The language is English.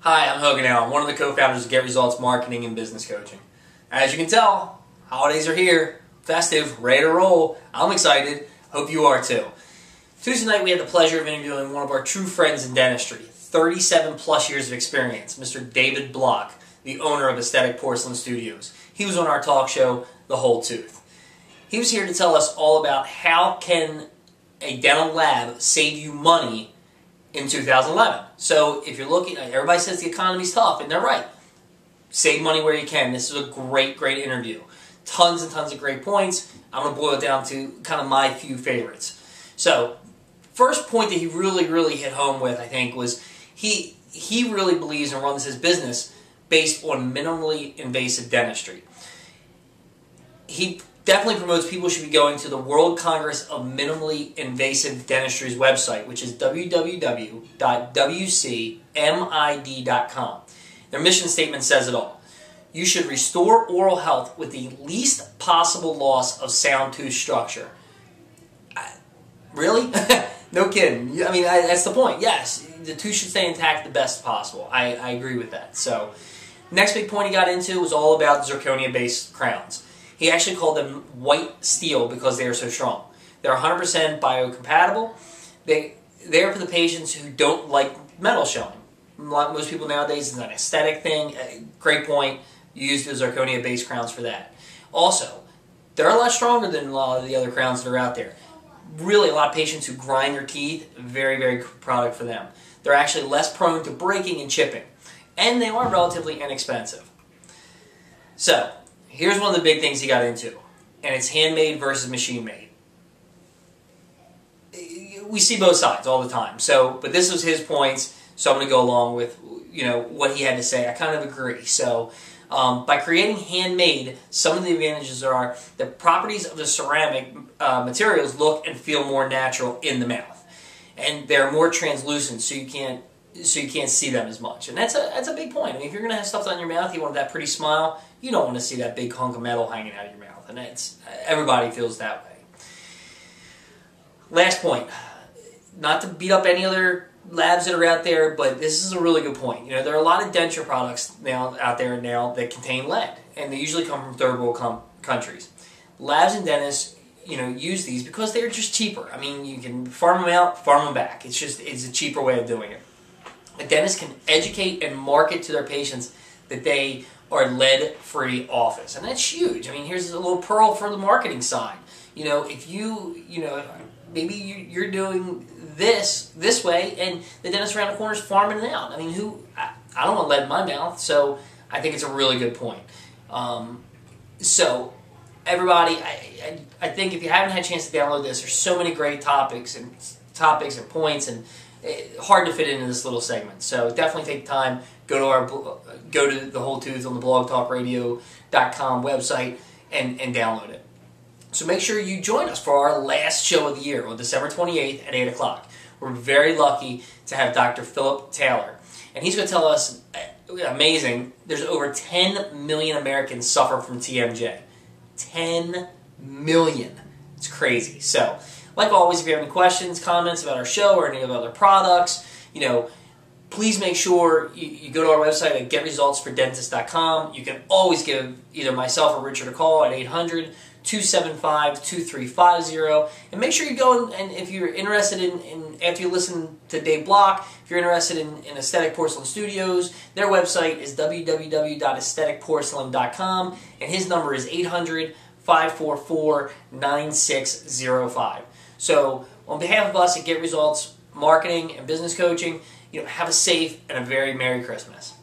Hi, I'm Hogan Allen, one of the co-founders of Get Results Marketing and Business Coaching. As you can tell, holidays are here, festive, ready to roll. I'm excited. Hope you are too. Tuesday night we had the pleasure of interviewing one of our true friends in dentistry, 37 plus years of experience, Mr. David Block, the owner of Aesthetic Porcelain Studios. He was on our talk show, The Whole Tooth. He was here to tell us all about how can a dental lab save you money in 2011. So if you're looking, everybody says the economy's tough, and they're right. Save money where you can. This is a great interview. Tons and tons of great points. I'm going to boil it down to kind of my few favorites. So, first point that he really hit home with, I think, was he really believes and runs his business based on minimally invasive dentistry. He definitely promotes people should be going to the World Congress of Minimally Invasive Dentistry's website, which is www.wcmid.com. Their mission statement says it all. You should restore oral health with the least possible loss of sound tooth structure. Really? No kidding. I mean, that's the point. Yes, the tooth should stay intact the best possible. I agree with that. So, next big point he got into was all about zirconia-based crowns. He actually called them white steel because they are so strong. They're 100% biocompatible. They're for the patients who don't like metal showing. Most people nowadays, it's an aesthetic thing. Great point. You use the zirconia-based crowns for that. Also, they're a lot stronger than a lot of the other crowns that are out there. Really, a lot of patients who grind their teeth, very good product for them. They're actually less prone to breaking and chipping. And they are relatively inexpensive. So, here's one of the big things he got into, and it's handmade versus machine-made. We see both sides all the time. So, but this was his points, so I'm going to go along with what he had to say. I kind of agree. So, by creating handmade, some of the advantages are the properties of the ceramic materials look and feel more natural in the mouth, and they're more translucent, so you can't see them as much. And that's a big point. I mean, if you're going to have stuff on your mouth, you want that pretty smile, you don't want to see that big hunk of metal hanging out of your mouth. And everybody feels that way. Last point. Not to beat up any other labs that are out there, but this is a really good point. There are a lot of denture products out there now that contain lead, and they usually come from third world countries. Labs and dentists use these because they're just cheaper. I mean, you can farm them out, farm them back. It's a cheaper way of doing it. A dentist can educate and market to their patients that they are lead-free office, and that's huge. I mean, here's a little pearl from the marketing side. If maybe you're doing this way, and the dentist around the corner is farming it out. I mean, I don't want lead in my mouth, so I think it's a really good point. So, everybody, I think if you haven't had a chance to download this, there's so many great topics and points, and hard to fit into this little segment. So definitely take time, go to The Whole Tooth on the blogtalkradio.com website and download it. So make sure you join us for our last show of the year on December 28th at 8 o'clock. We're very lucky to have Dr. Philip Taylor, and he's going to tell us, amazing, there's over 10 million Americans suffer from TMJ. 10 million. It's crazy. So, like always, if you have any questions, comments about our show or any of our other products, please make sure you go to our website at getresultsfordentist.com. You can always give either myself or Richard a call at 800-275-2350. And make sure you go and if you're interested in after you listen to Dave Block, if you're interested in Aesthetic Porcelain Studios, their website is www.aestheticporcelain.com, and his number is 800-544-9605. So, on behalf of us at Get Results Marketing and Business Coaching, have a safe and a very Merry Christmas.